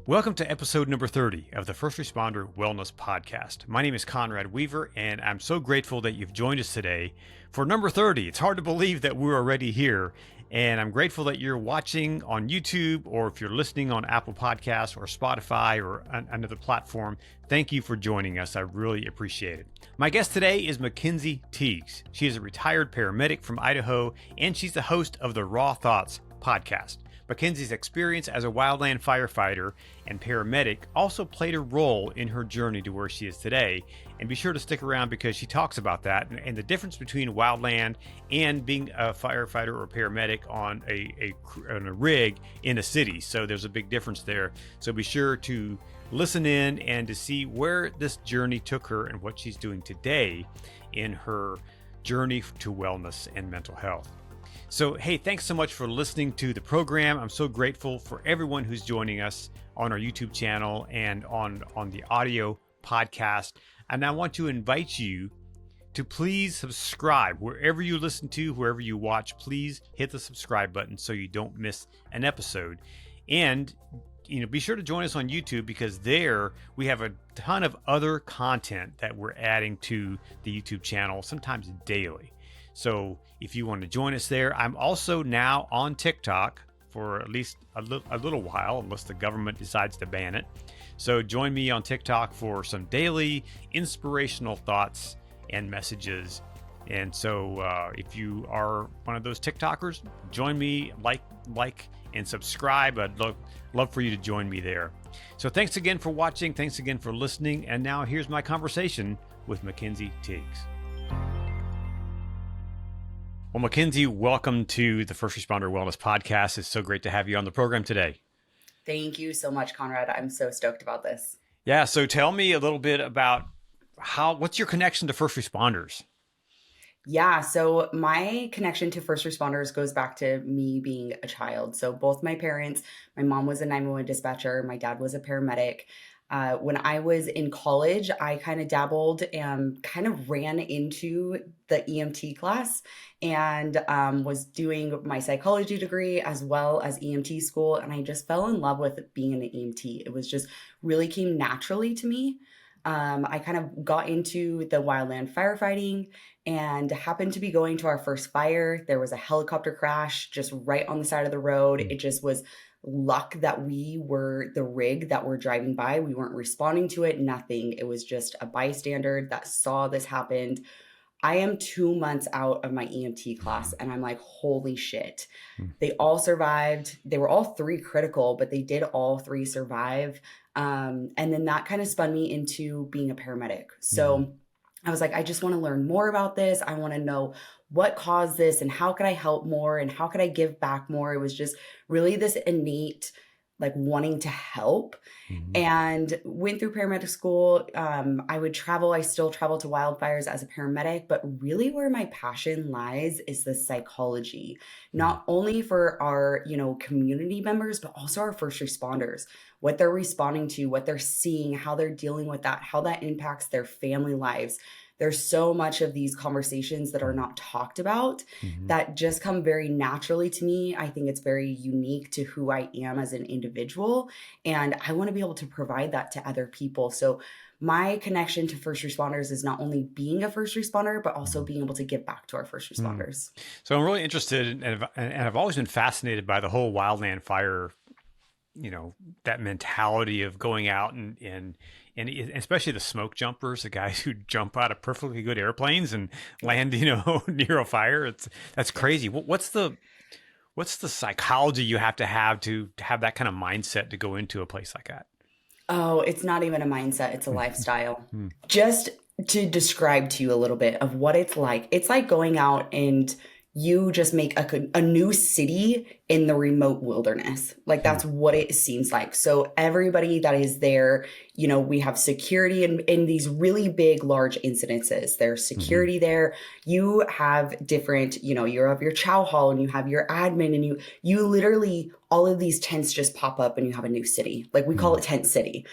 Welcome to episode number 30 of the First Responder Wellness Podcast. My name is Conrad Weaver, and I'm so grateful that you've joined us today for number 30. It's hard to believe that we're already here, and I'm grateful that you're watching on YouTube, or if you're listening on Apple Podcasts or Spotify or another platform. Thank you for joining us. I really appreciate it. My guest today is Makenzie Tiegs. She is a retired paramedic from Idaho, and she's the host of the Raw Thoughts podcast. Makenzie's experience as a wildland firefighter and paramedic also played a role in her journey to where she is today. And be sure to stick around because she talks about that and the difference between wildland and being a firefighter or paramedic on a rig in a city. So there's a big difference there. So be sure to listen in and to see where this journey took her and what she's doing today in her journey to wellness and mental health. So, hey, thanks so much for listening to the program. I'm so grateful for everyone who's joining us on our YouTube channel and on the audio podcast. And I want to invite you to please subscribe wherever you listen to, wherever you watch. Please hit the subscribe button so you don't miss an episode. And be sure to join us on YouTube because there we have a ton of other content that we're adding to the YouTube channel, sometimes daily. So if you want to join us there, I'm also now on TikTok for at least a little while, unless the government decides to ban it. So join me on TikTok for some daily inspirational thoughts and messages. And so if you are one of those TikTokers, join me, like and subscribe. I'd love for you to join me there. So thanks again for watching. Thanks again for listening. And now here's my conversation with Makenzie Tiegs. Well, Makenzie, welcome to the First Responder Wellness Podcast. It's so great to have you on the program today. Thank you so much, Conrad. I'm so stoked about this. Yeah, so tell me a little bit about what's your connection to first responders? Yeah, so my connection to first responders goes back to me being a child. So both my parents, my mom was a 911 dispatcher, my dad was a paramedic. When I was in college, I kind of dabbled and kind of ran into the EMT class and was doing my psychology degree as well as EMT school. And I just fell in love with being an EMT. It was just really came naturally to me. I kind of got into the wildland firefighting and happened to be going to our first fire. There was a helicopter crash just right on the side of the road. It just was luck that we were the rig that we're driving by. We weren't responding to it, nothing. It was just a bystander that saw this happened. I am 2 months out of my EMT class and I'm like, holy shit. They all survived. They were all three critical, but they did all three survive. And then that kind of spun me into being a paramedic. So I was like, I just want to learn more about this. I want to know what caused this and how could I help more and how could I give back more? It was just really this innate wanting to help and went through paramedic school. I still travel to wildfires as a paramedic, but really where my passion lies is the psychology, not only for our, community members, but also our first responders, what they're responding to, what they're seeing, how they're dealing with that, how that impacts their family lives. There's so much of these conversations that are not talked about that just come very naturally to me. I think it's very unique to who I am as an individual. And I want to be able to provide that to other people. So my connection to first responders is not only being a first responder, but also being able to give back to our first responders. So I'm really interested and I've always been fascinated by the whole wildland fire, that mentality of going out and especially the smoke jumpers, the guys who jump out of perfectly good airplanes and land, near a fire. That's crazy. What's the psychology you have to have that kind of mindset to go into a place like that? Oh, it's not even a mindset. It's a lifestyle. Just to describe to you a little bit of what it's like going out and you just make a new city in the remote wilderness. That's what it seems like. So everybody that is there, we have security in these really big, large incidences. There's security there. You have different, you have your chow hall and you have your admin and you literally, all of these tents just pop up and you have a new city. We call it Tent City.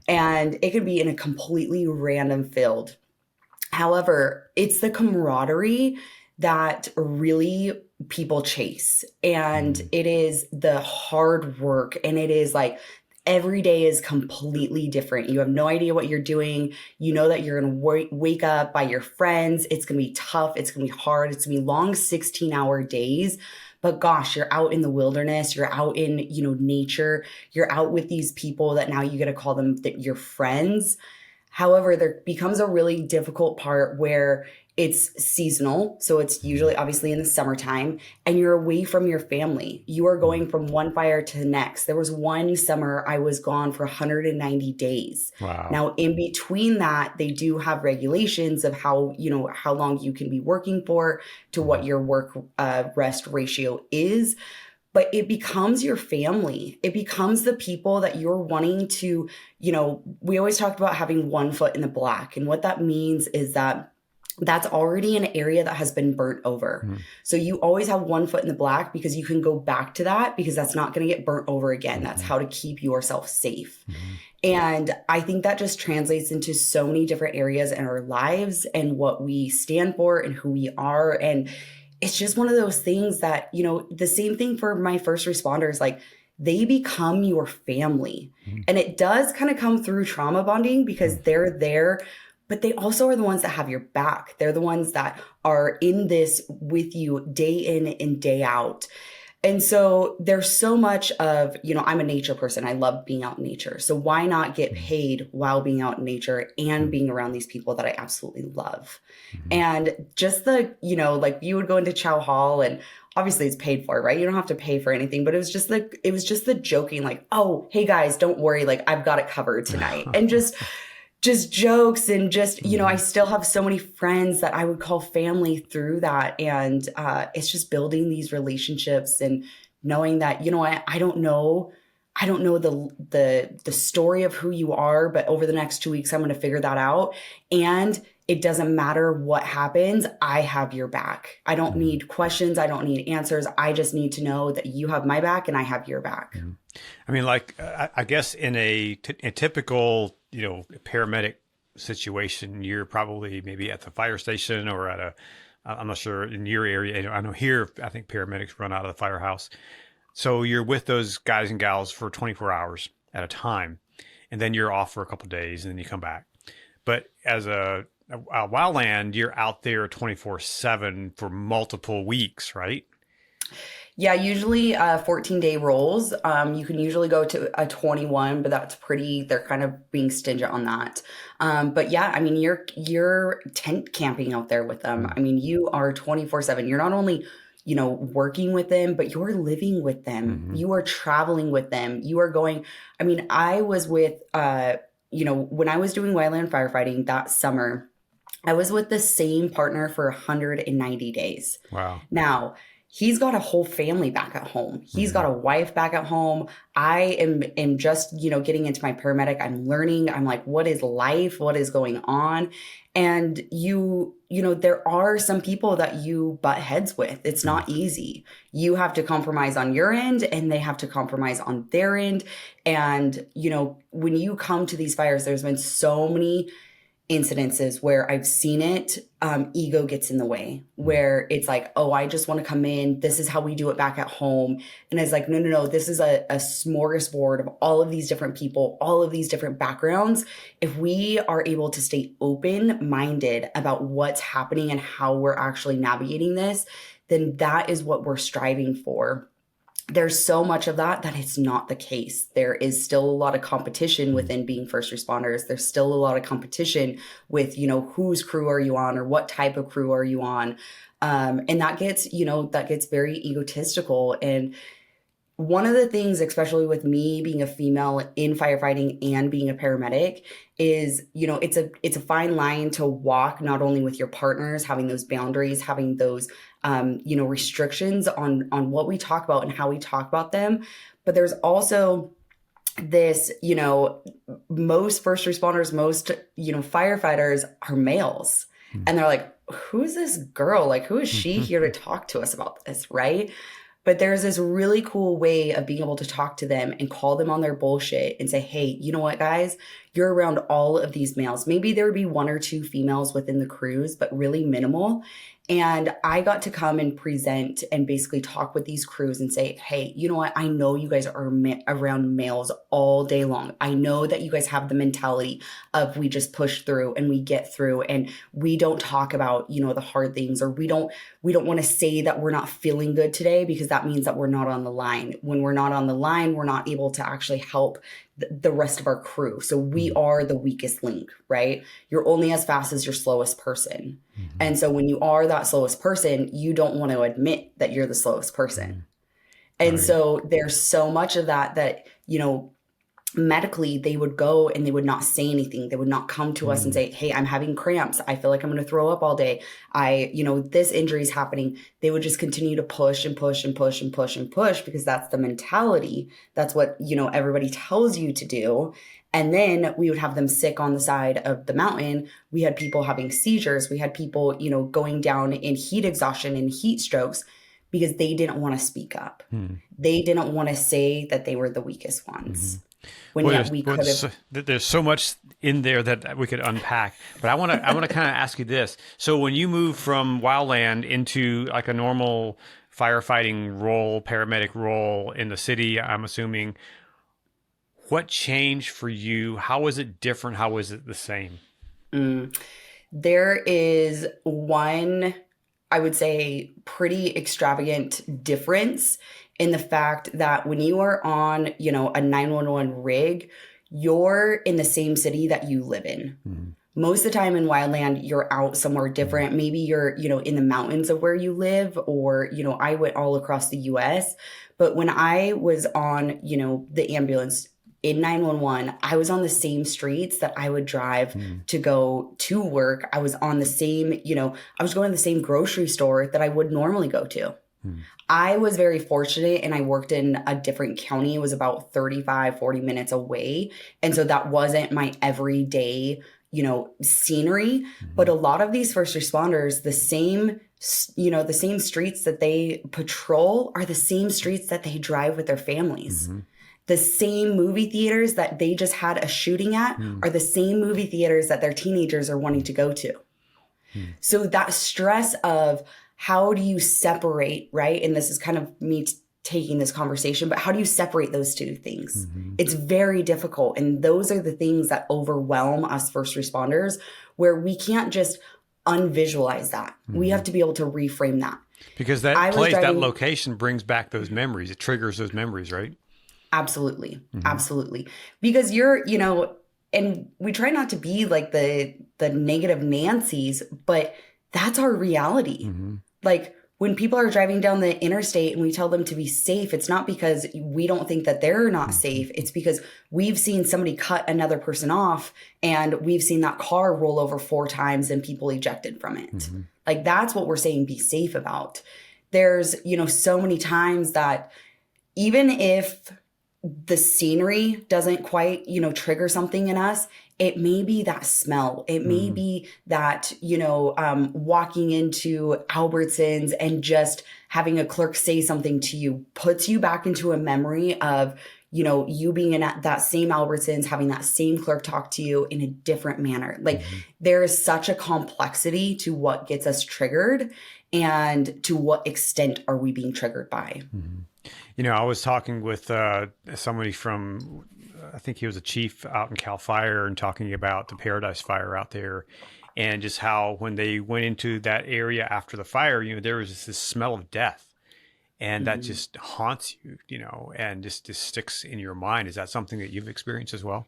And it could be in a completely random field. However, it's the camaraderie that really people chase. And it is the hard work and it is every day is completely different. You have no idea what you're doing. You know that you're going to wake up by your friends. It's going to be tough. It's going to be hard. It's going to be long 16-hour days. But gosh, you're out in the wilderness. You're out in, nature. You're out with these people that now you get to call them your friends. However, there becomes a really difficult part where it's seasonal. So it's usually obviously in the summertime and you're away from your family. You are going from one fire to the next. There was one summer I was gone for 190 days. Wow. Now, in between that, they do have regulations of how long you can be working for to what your work rest ratio is. But it becomes your family. It becomes the people that you're wanting to, we always talked about having one foot in the black. And what that means is that that's already an area that has been burnt over. Mm-hmm. So you always have one foot in the black because you can go back to that because that's not going to get burnt over again. Mm-hmm. That's how to keep yourself safe. Mm-hmm. And I think that just translates into so many different areas in our lives and what we stand for and who we are. And it's just one of those things that, the same thing for my first responders, like they become your family. Mm-hmm. And it does kind of come through trauma bonding because they're there, but they also are the ones that have your back. They're the ones that are in this with you day in and day out. And so there's so much of, I'm a nature person. I love being out in nature. So why not get paid while being out in nature and being around these people that I absolutely love? Mm-hmm. And just like you would go into Chow Hall and obviously it's paid for, right? You don't have to pay for anything, but it was just the joking, like, oh, hey guys, don't worry. Like I've got it covered tonight. And just jokes and I still have so many friends that I would call family through that. And it's just building these relationships and knowing that, I don't know the story of who you are, but over the next 2 weeks, I'm going to figure that out. And it doesn't matter what happens. I have your back. I don't need questions. I don't need answers. I just need to know that you have my back and I have your back. I mean, I guess in a typical, paramedic situation, you're probably maybe at the fire station or I'm not sure in your area. I know here, I think paramedics run out of the firehouse. So you're with those guys and gals for 24 hours at a time, and then you're off for a couple of days and then you come back. But as a wildland, you're out there 24/7 for multiple weeks, right? Yeah, usually 14-day rolls. You can usually go to a 21, but they're kind of being stingy on that. But yeah, I mean, you're tent camping out there with them. I mean, you are 24/7. You're not only, working with them, but you're living with them. Mm-hmm. You are traveling with them. You are going, I mean, I was with, when I was doing wildland firefighting that summer, I was with the same partner for 190 days. Wow. Now, he's got a whole family back at home. He's got a wife back at home. I am just, getting into my paramedic. I'm learning. I'm like, what is life? What is going on? And there are some people that you butt heads with. It's not easy. You have to compromise on your end and they have to compromise on their end. And, when you come to these fires, there's been so many incidences where I've seen it, ego gets in the way, where it's like, oh, I just want to come in. This is how we do it back at home. And it's like, no. This is a smorgasbord of all of these different people, all of these different backgrounds. If we are able to stay open-minded about what's happening and how we're actually navigating this, then that is what we're striving for. There's so much of that it's not the case. There is still a lot of competition within being first responders. There's still a lot of competition with, whose crew are you on or what type of crew are you on? And that gets very egotistical. And one of the things, especially with me being a female in firefighting and being a paramedic, is, it's a fine line to walk, not only with your partners, having those boundaries, having those, restrictions on what we talk about and how we talk about them. But there's also this, most first responders, most, firefighters are males. Mm-hmm. And they're like, who's this girl? Like, who is she here to talk to us about this? Right. But there's this really cool way of being able to talk to them and call them on their bullshit and say, hey, you know what, guys, you're around all of these males. Maybe there would be one or two females within the crews, but really minimal. And I got to come and present and basically talk with these crews and say, hey, you know what? I know you guys are around males all day long. I know that you guys have the mentality of we just push through and we get through, and we don't talk about, the hard things, or we don't want to say that we're not feeling good today, because that means that we're not on the line. When we're not on the line, we're not able to actually help the rest of our crew. So we are the weakest link, right? You're only as fast as your slowest person. And so when you are that slowest person, you don't want to admit that you're the slowest person. And so there's so much of that, medically they would go and they would not say anything. They would not come to us and say, hey, I'm having cramps. I feel like I'm going to throw up all day. This injury is happening. They would just continue to push and push and push and push and push, because that's the mentality. That's what, everybody tells you to do. And then we would have them sick on the side of the mountain. We had people having seizures. We had people, going down in heat exhaustion and heat strokes, because they didn't want to speak up. They didn't want to say that they were the weakest ones. There's so much in there that we could unpack, but I want to kind of ask you this. So when you move from wildland into like a normal firefighting role, paramedic role in the city, I'm assuming, what changed for you? How was it different? How was it the same? There is one, I would say, pretty extravagant difference in the fact that when you are on, a 911 rig, you're in the same city that you live in. Most of the time in wildland, you're out somewhere different. Maybe you're, in the mountains of where you live, or, I went all across the US. But when I was on, the ambulance in 911, I was on the same streets that I would drive to go to work. I was on the same, I was going to the same grocery store that I would normally go to. I was very fortunate, and I worked in a different county. It was about 35, 40 minutes away. And so that wasn't my everyday, scenery. But a lot of these first responders, the same streets that they patrol are the same streets that they drive with their families. The same movie theaters that they just had a shooting at are the same movie theaters that their teenagers are wanting to go to. So that stress of how do you separate, right? And this is kind of me taking this conversation, but how do you separate those two things? It's very difficult. And those are the things that overwhelm us first responders, where we can't just unvisualize that. We have to be able to reframe that. Because that place, that location brings back those memories. It triggers those memories, right? Absolutely. Absolutely. Because you're, and we try not to be like the negative Nancy's, but that's our reality. Like when people are driving down the interstate and we tell them to be safe, it's not because we don't think that they're not safe. It's because we've seen somebody cut another person off, and we've seen that car roll over 4 times and people ejected from it. Like that's what we're saying be safe about. There's, so many times that even if the scenery doesn't quite, trigger something in us, it may be that smell. It may be that, walking into Albertsons and just having a clerk say something to you puts you back into a memory of, you being in that same Albertsons, having that same clerk talk to you in a different manner. Like there is such a complexity to what gets us triggered, and to what extent are we being triggered by. I was talking with somebody from, I think he was a chief out in Cal Fire, and talking about the Paradise Fire out there, and just how when they went into that area after the fire, there was just this smell of death, and that just haunts you, and just sticks in your mind. Is that something that you've experienced as well?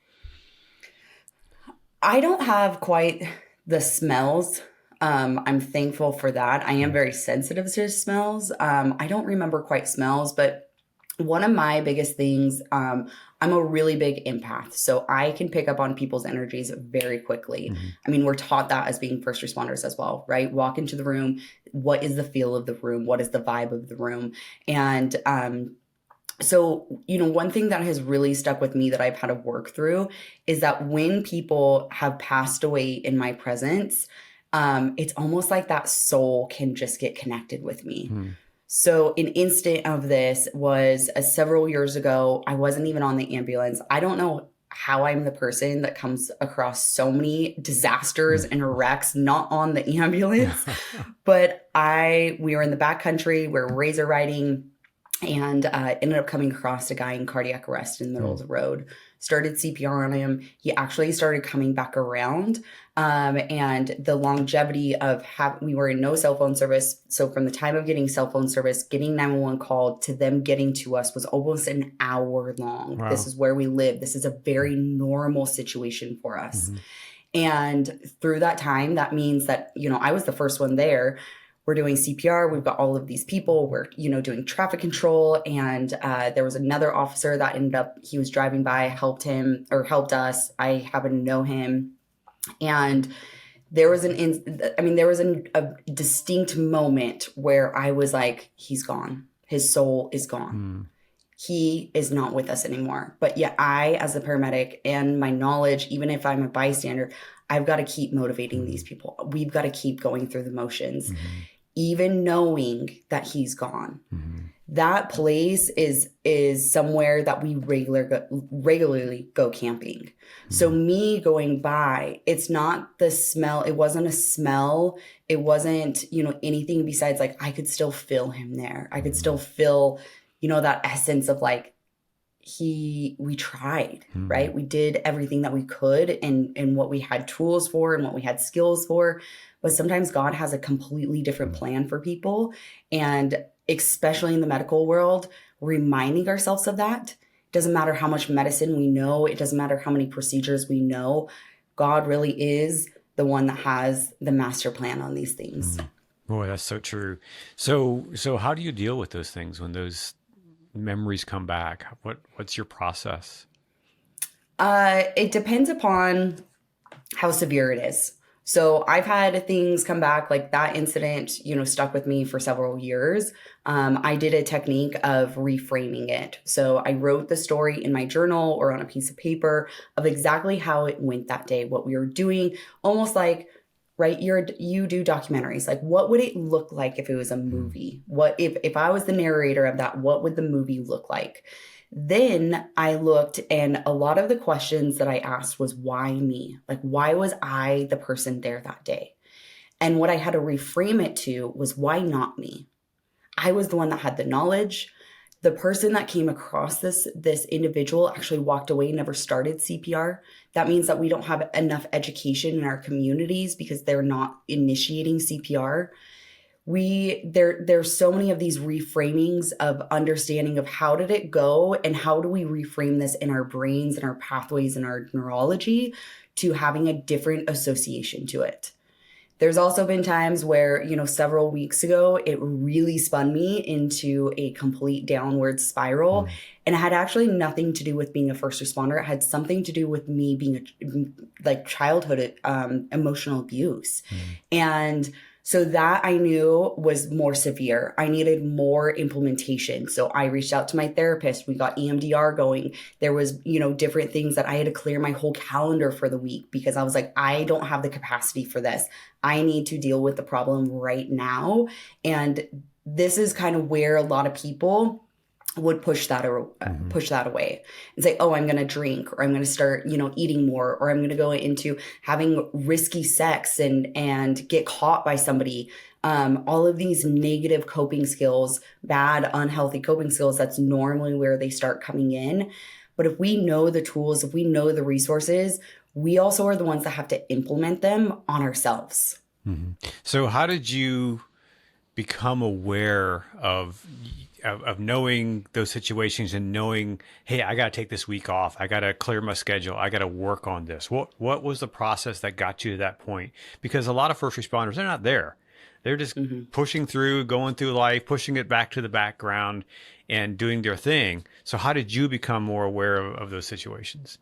I don't have quite the smells. I'm thankful for that. I am very sensitive to smells. I don't remember quite smells, but one of my biggest things, I'm a really big empath, so I can pick up on people's energies very quickly. I mean, we're taught that as being first responders as well, right? Walk into the room. What is the feel of the room? What is the vibe of the room? And so, one thing that has really stuck with me that I've had to work through is that when people have passed away in my presence, it's almost like that soul can just get connected with me. So an instant of this was several years ago. I wasn't even on the ambulance. I don't know how I'm the person that comes across so many disasters and wrecks, not on the ambulance, but we were in the backcountry, we were razor riding, and ended up coming across a guy in cardiac arrest in the middle of the road. Started CPR on him. He actually started coming back around. And the longevity of we were in no cell phone service. So from the time of getting cell phone service, getting 911 called to them getting to us was almost an hour long. Wow. This is where we live. This is a very normal situation for us. And through that time, that means that, I was the first one there. We're doing CPR. We've got all of these people. We're, doing traffic control. And there was another officer that he was driving by, helped us. I happen to know him. And there was a distinct moment where I was like, he's gone. His soul is gone. He is not with us anymore. But yet I, as a paramedic, and my knowledge, even if I'm a bystander, I've got to keep motivating these people. We've got to keep going through the motions, even knowing that he's gone. That place is somewhere that we regularly go camping. So me going by, it's not the smell. It wasn't a smell. It wasn't, anything besides like, I could still feel him there. I could still feel, that essence of like, we tried, right? We did everything that we could and what we had tools for and what we had skills for. But sometimes God has a completely different plan for people. And especially in the medical world, reminding ourselves of that. Doesn't matter how much medicine we know. It doesn't matter how many procedures we know. God really is the one that has the master plan on these things. Boy, that's so true. So how do you deal with those things when those memories come back? What's your process? It depends upon how severe it is. So I've had things come back like that incident, stuck with me for several years. I did a technique of reframing it. So I wrote the story in my journal or on a piece of paper of exactly how it went that day, what we were doing, almost like, right, you do documentaries. Like, what would it look like if it was a movie? What if I was the narrator of that, what would the movie look like? Then I looked, and a lot of the questions that I asked was, why me? Like, why was I the person there that day? And what I had to reframe it to was, why not me? I was the one that had the knowledge. The person that came across this individual actually walked away, never started CPR. That means that we don't have enough education in our communities because they're not initiating CPR. There's so many of these reframings of understanding of how did it go and how do we reframe this in our brains and our pathways and our neurology to having a different association to it. There's also been times where, several weeks ago, it really spun me into a complete downward spiral. And it had actually nothing to do with being a first responder. It had something to do with me being childhood emotional abuse. And so that I knew was more severe. I needed more implementation. So I reached out to my therapist. We got EMDR going. There was, different things that I had to clear my whole calendar for the week because I was like, I don't have the capacity for this. I need to deal with the problem right now. And this is kind of where a lot of people would push that away and say, oh, I'm going to drink, or I'm going to start, eating more, or I'm going to go into having risky sex and get caught by somebody. All of these negative coping skills, bad, unhealthy coping skills, that's normally where they start coming in. But if we know the tools, if we know the resources, we also are the ones that have to implement them on ourselves. So how did you become aware of knowing those situations and knowing, hey, I got to take this week off. I got to clear my schedule. I got to work on this. What was the process that got you to that point? Because a lot of first responders, they're not there. They're just pushing through, going through life, pushing it back to the background and doing their thing. So how did you become more aware of those situations?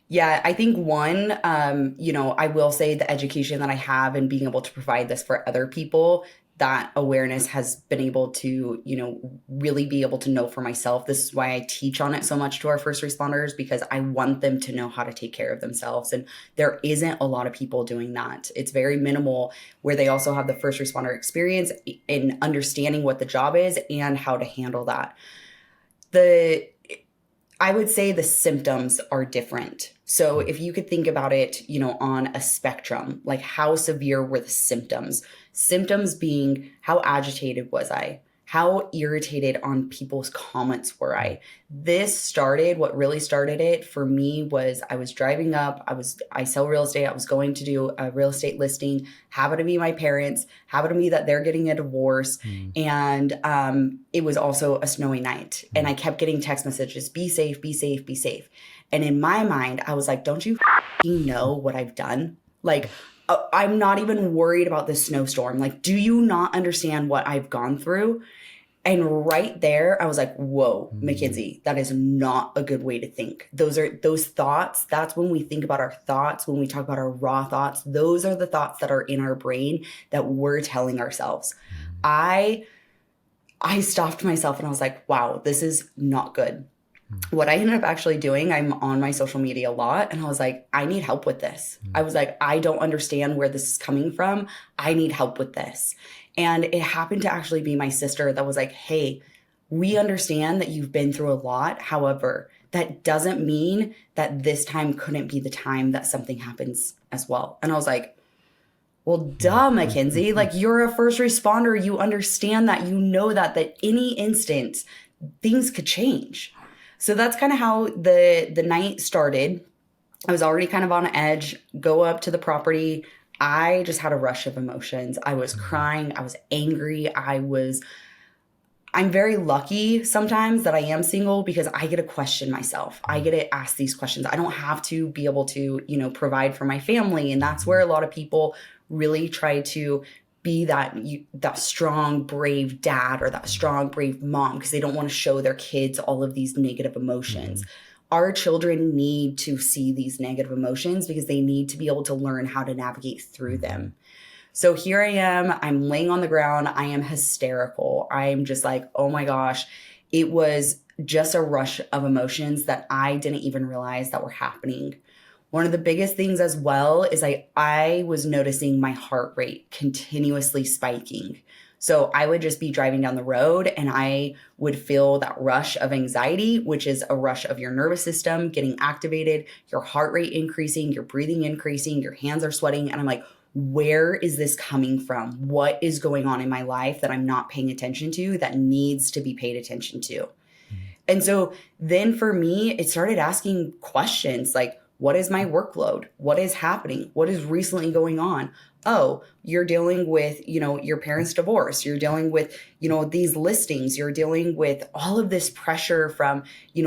Yeah, I think one, I will say the education that I have and being able to provide this for other people, that awareness has been able to, really be able to know for myself. This is why I teach on it so much to our first responders, because I want them to know how to take care of themselves. And there isn't a lot of people doing that. It's very minimal where they also have the first responder experience in understanding what the job is and how to handle that. I would say the symptoms are different. So if you could think about it, on a spectrum, like how severe were the symptoms? Symptoms being how agitated was I? How irritated on people's comments were I? What really started it for me was I was driving up, I sell real estate. I was going to do a real estate listing, happened to be my parents, happened to be that they're getting a divorce. And it was also a snowy night. And I kept getting text messages, be safe, be safe, be safe. And in my mind, I was like, don't you know what I've done? Like, I'm not even worried about this snowstorm. Like, do you not understand what I've gone through? And right there, I was like, whoa, Makenzie, that is not a good way to think. Those thoughts. That's when we think about our thoughts, when we talk about our raw thoughts, those are the thoughts that are in our brain that we're telling ourselves. I stopped myself and I was like, wow, this is not good. What I ended up actually doing, I'm on my social media a lot, and I was like, I need help with this. I was like, I don't understand where this is coming from. I need help with this. And it happened to actually be my sister that was like, hey, we understand that you've been through a lot. However, that doesn't mean that this time couldn't be the time that something happens as well. And I was like, well, duh, Makenzie, like you're a first responder. You understand that, that any instant things could change. So that's kind of how the night started. I was already kind of on edge, go up to the property. I just had a rush of emotions. I was crying. I was angry. I'm very lucky sometimes that I am single because I get to question myself. I get to ask these questions. I don't have to be able to, provide for my family. And that's where a lot of people really try to be that strong, brave dad or that strong, brave mom because they don't want to show their kids all of these negative emotions. Our children need to see these negative emotions because they need to be able to learn how to navigate through them. So here I am, I'm laying on the ground. I am hysterical. I'm just like, oh my gosh, it was just a rush of emotions that I didn't even realize that were happening. One of the biggest things as well is I was noticing my heart rate continuously spiking. So I would just be driving down the road and I would feel that rush of anxiety, which is a rush of your nervous system getting activated, your heart rate increasing, your breathing increasing, your hands are sweating. And I'm like, where is this coming from? What is going on in my life that I'm not paying attention to that needs to be paid attention to? And so then for me, it started asking questions like, what is my workload? What is happening? What is recently going on? Oh, you're dealing with, your parents' divorce. You're dealing with, these listings. You're dealing with all of this pressure from,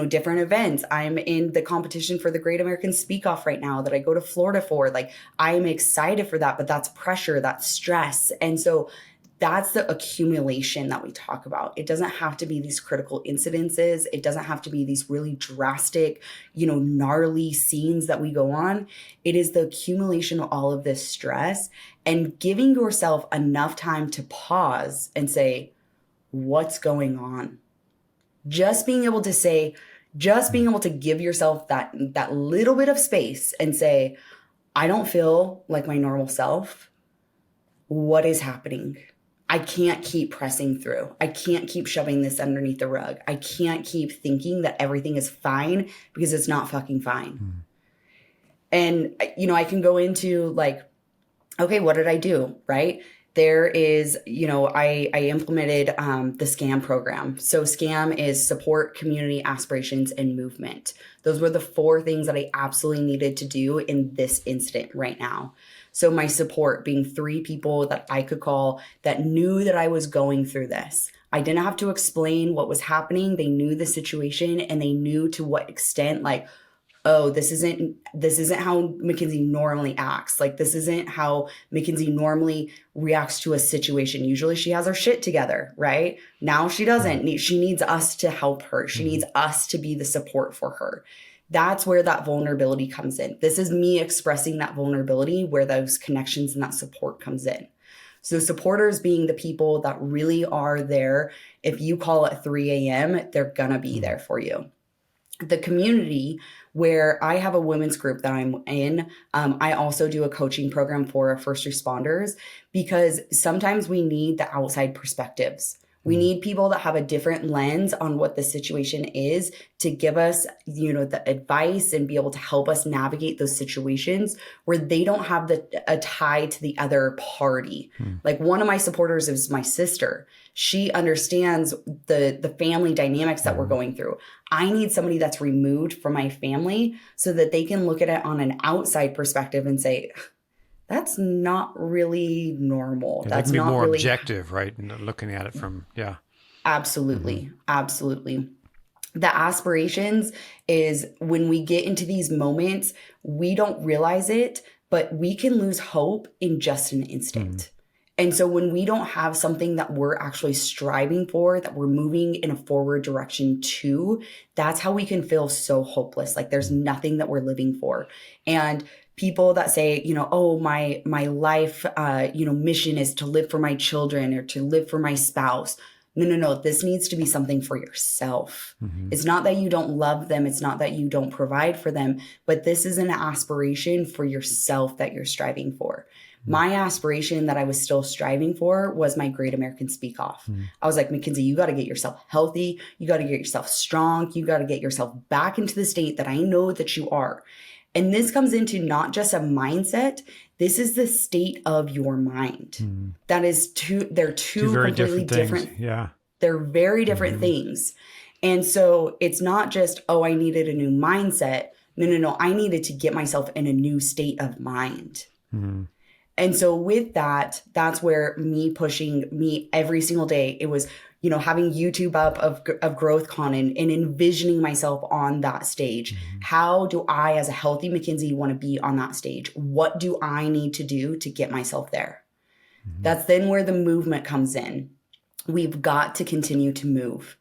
different events. I'm in the competition for the Great American Speak Off right now that I go to Florida for. Like, I'm excited for that, but that's pressure, that's stress. And so that's the accumulation that we talk about. It doesn't have to be these critical incidences. It doesn't have to be these really drastic, gnarly scenes that we go on. It is the accumulation of all of this stress and giving yourself enough time to pause and say, what's going on? Just being able to give yourself that little bit of space and say, I don't feel like my normal self. What is happening? I can't keep pressing through. I can't keep shoving this underneath the rug. I can't keep thinking that everything is fine because it's not fucking fine. And, I can go into like, okay, what did I do? Right? There is, I implemented the SCAM program. So SCAM is support, community, aspirations, and movement. Those were the 4 things that I absolutely needed to do in this instant right now. So my support being 3 people that I could call that knew that I was going through this. I didn't have to explain what was happening. They knew the situation and they knew to what extent, like, oh, this isn't how Makenzie normally acts. Like, this isn't how Makenzie normally reacts to a situation. Usually she has her shit together, right? Now she doesn't. She needs us to help her. She needs us to be the support for her. That's where that vulnerability comes in. This is me expressing that vulnerability where those connections and that support comes in. So supporters being the people that really are there. If you call at 3 a.m., they're going to be there for you. The community where I have a women's group that I'm in. I also do a coaching program for first responders because sometimes we need the outside perspectives. We need people that have a different lens on what the situation is to give us, the advice and be able to help us navigate those situations where they don't have a tie to the other party. Like one of my supporters is my sister. She understands the family dynamics that we're going through. I need somebody that's removed from my family so that they can look at it on an outside perspective and say, that's not really normal. Yeah, that's they can be not more really objective, right? Looking at it from, Absolutely. Absolutely. The aspirations is when we get into these moments, we don't realize it, but we can lose hope in just an instant. And so when we don't have something that we're actually striving for, that we're moving in a forward direction to, that's how we can feel so hopeless. Like there's nothing that we're living for. And people that say, oh, my life, mission is to live for my children or to live for my spouse. No. This needs to be something for yourself. It's not that you don't love them. It's not that you don't provide for them, but this is an aspiration for yourself that you're striving for. My aspiration that I was still striving for was my Great American Speak Off. I was like, Makenzie, you got to get yourself healthy. You got to get yourself strong. You got to get yourself back into the state that I know that you are. And this comes into not just a mindset. This is the state of your mind. That is they're two very completely different. Yeah. They're very different things. And so it's not just, oh, I needed a new mindset. No. I needed to get myself in a new state of mind. And so with that, that's where me pushing me every single day, it was, having YouTube up of GrowthCon and envisioning myself on that stage. How do I, as a healthy Makenzie, want to be on that stage? What do I need to do to get myself there? That's then where the movement comes in. We've got to continue to move.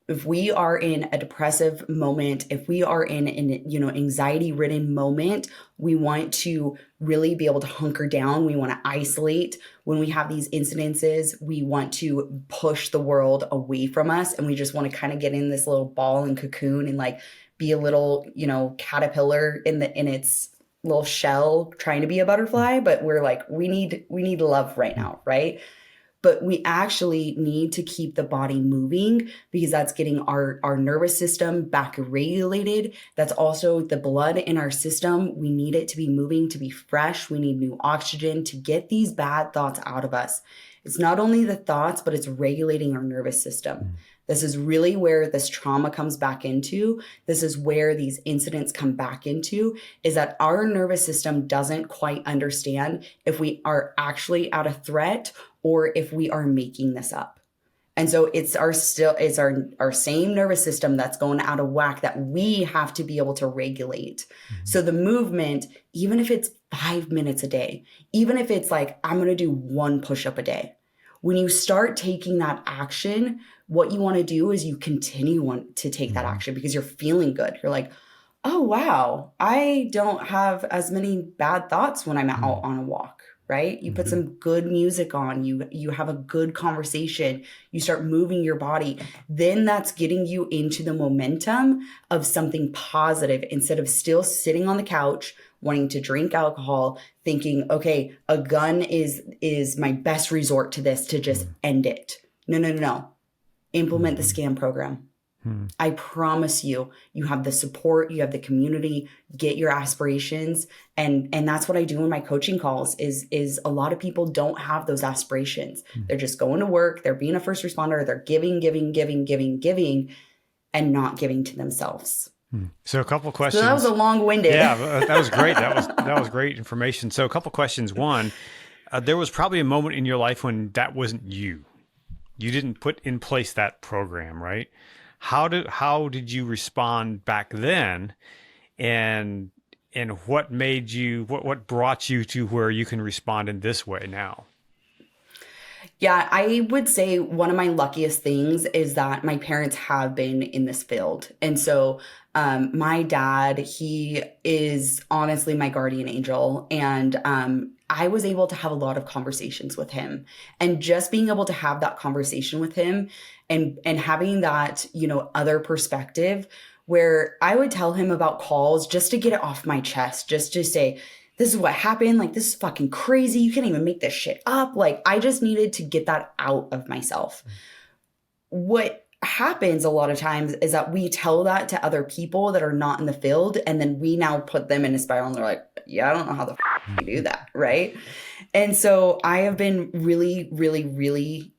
If we are in a depressive moment, if we are in an anxiety-ridden moment, we want to really be able to hunker down. We want to isolate. When we have these incidences, we want to push the world away from us, and we just want to kind of get in this little ball and cocoon and like be a little, caterpillar in its little shell trying to be a butterfly. But we're like, we need love right now, right? But we actually need to keep the body moving because that's getting our nervous system back regulated. That's also the blood in our system. We need it to be moving, to be fresh. We need new oxygen to get these bad thoughts out of us. It's not only the thoughts, but it's regulating our nervous system. This is really where this trauma comes back into. This is where these incidents come back into, is that our nervous system doesn't quite understand if we are actually at a threat or if we are making this up. And so it's our same nervous system that's going out of whack that we have to be able to regulate. So the movement, even if it's 5 minutes a day, even if it's like, I'm going to do 1 push-up a day, when you start taking that action, what you want to do is you continue to take that action because you're feeling good. You're like, oh, wow, I don't have as many bad thoughts when I'm out on a walk. Right? You put some good music on, you have a good conversation, you start moving your body. Then that's getting you into the momentum of something positive instead of still sitting on the couch, wanting to drink alcohol, thinking, okay, a gun is my best resort to this to just end it. No. Implement the SCAM program. I promise you have the support, you have the community, get your aspirations. And that's what I do in my coaching calls is a lot of people don't have those aspirations. They're just going to work. They're being a first responder. They're giving, and not giving to themselves. So a couple questions. So that was a long-winded. Yeah, that was great. That was great information. So a couple questions. One, there was probably a moment in your life when that wasn't you. You didn't put in place that program, right? How did you respond back then, and what made you what brought you to where you can respond in this way now? Yeah, I would say one of my luckiest things is that my parents have been in this field. And so my dad, he is honestly my guardian angel. And I was able to have a lot of conversations with him. And just being able to have that conversation with him and having that, other perspective where I would tell him about calls just to get it off my chest, just to say, this is what happened. Like, this is fucking crazy. You can't even make this shit up. Like, I just needed to get that out of myself. what happens a lot of times is that we tell that to other people that are not in the field, and then we now put them in a spiral and they're like, yeah, I don't know how the you do that, right? And so I have been really, really, really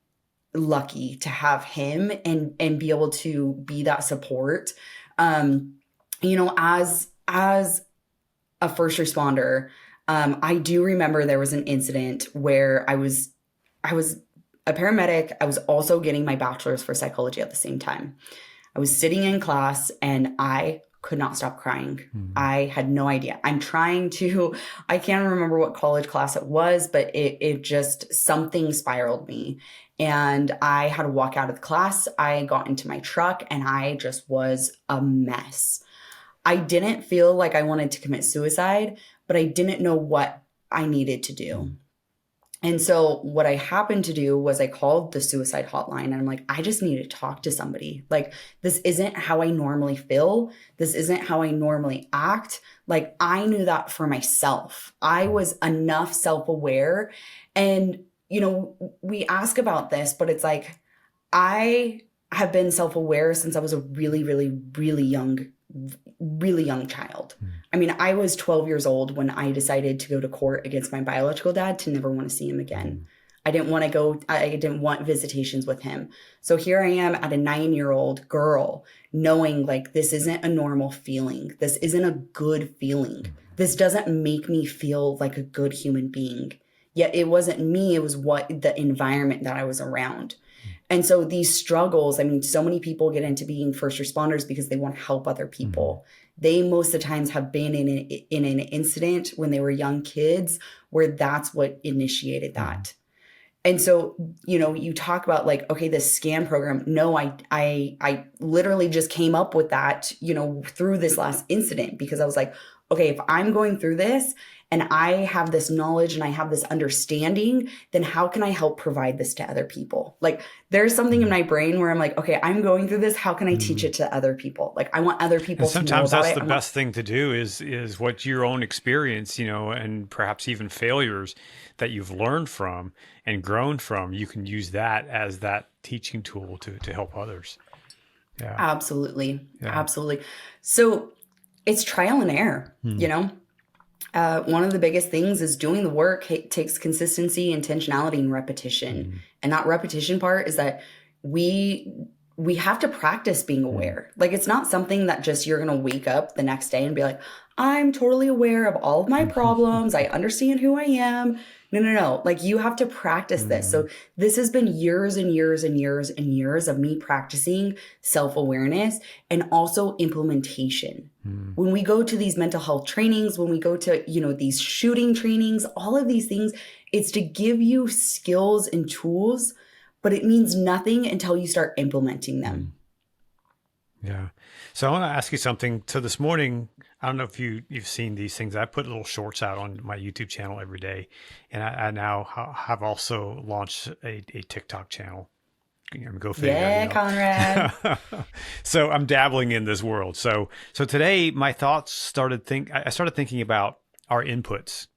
lucky to have him and be able to be that support. As a first responder, I do remember there was an incident where I was a paramedic. I was also getting my bachelor's for psychology at the same time. I was sitting in class and I could not stop crying. I had no idea. I can't remember what college class it was, but it just, something spiraled me. And I had to walk out of the class. I got into my truck and I just was a mess. I didn't feel like I wanted to commit suicide, but I didn't know what I needed to do. And so what I happened to do was I called the suicide hotline and I'm like, I just need to talk to somebody. Like, this isn't how I normally feel. This isn't how I normally act. Like, I knew that for myself. I was enough self-aware. And, we ask about this, but it's like, I have been self-aware since I was a really, really, really young child. I mean, I was 12 years old when I decided to go to court against my biological dad to never want to see him again. I didn't want visitations with him. So here I am at a 9-year-old girl knowing like, this isn't a normal feeling. This isn't a good feeling. This doesn't make me feel like a good human being. Yet it wasn't me. It was the environment that I was around. And so these struggles, I mean, so many people get into being first responders because they want to help other people. They most of the times have been in an incident when they were young kids where that's what initiated that. And so, you talk about like, okay, this SCAN program. No, I literally just came up with that, through this last incident, because I was like, okay, if I'm going through this and I have this knowledge and I have this understanding, then how can I help provide this to other people? Like, there's something in my brain where I'm like, okay, I'm going through this. How can I teach it to other people? Like, I want other people to know about it. Sometimes that's the best thing to do is what your own experience, and perhaps even failures that you've learned from and grown from, you can use that as that teaching tool to help others. Yeah. Absolutely. Yeah. Absolutely. So it's trial and error, one of the biggest things is doing the work. It takes consistency, intentionality, and repetition. And that repetition part is that we have to practice being aware. Like, it's not something that just you're going to wake up the next day and be like, I'm totally aware of all of my problems. I understand who I am. No. Like, you have to practice this. So this has been years and years and years and years of me practicing self-awareness and also implementation. When we go to these mental health trainings, when we go to, these shooting trainings, all of these things, it's to give you skills and tools, but it means nothing until you start implementing them. Yeah. So I want to ask you something. So this morning, I don't know if you've seen these things. I put little shorts out on my YouTube channel every day. And I now have also launched a TikTok channel. Go figure. Yeah, Conrad. So I'm dabbling in this world. So today my thoughts I started thinking about our inputs.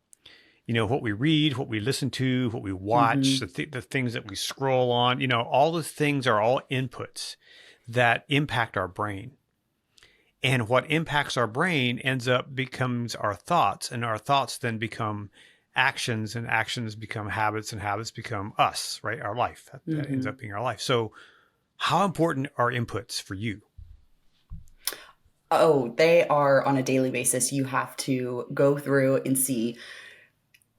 What we read, what we listen to, what we watch, the things that we scroll on, all those things are all inputs that impact our brain. And what impacts our brain becomes our thoughts, and our thoughts then become actions, and actions become habits, and habits become us, right? Our life. That ends up being our life. So how important are inputs for you? Oh, they are on a daily basis. You have to go through and see,